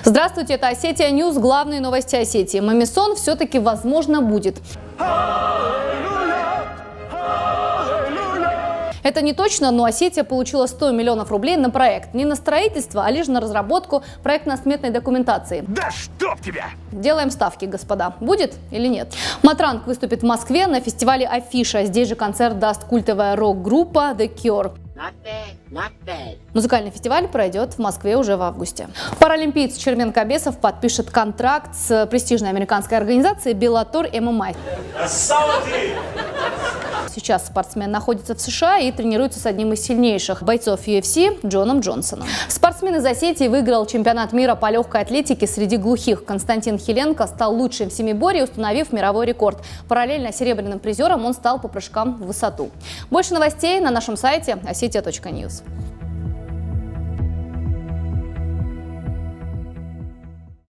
Здравствуйте, это Осетия Ньюс, главные новости Осетии. Мамисон все-таки, возможно, будет. Это не точно, но Осетия получила 100 миллионов рублей на проект. Не на строительство, а лишь на разработку проектно-сметной документации. Да чтоб тебя! Делаем ставки, господа. Будет или нет? Матранг выступит в Москве на фестивале Афиша. Здесь же концерт даст культовая рок-группа The Cure. Not bad. Музыкальный фестиваль пройдет в Москве уже в августе. Паралимпиец Черменкобесов подпишет контракт с престижной американской организацией Bellator MMA. Сейчас спортсмен находится в США и тренируется с одним из сильнейших бойцов UFC Джоном Джонсоном. Спортсмен из Осетии выиграл чемпионат мира по легкой атлетике среди глухих. Константин Хиленко стал лучшим в семиборье, установив мировой рекорд. Параллельно серебряным призером он стал по прыжкам в высоту. Больше новостей на нашем сайте ossetia.news.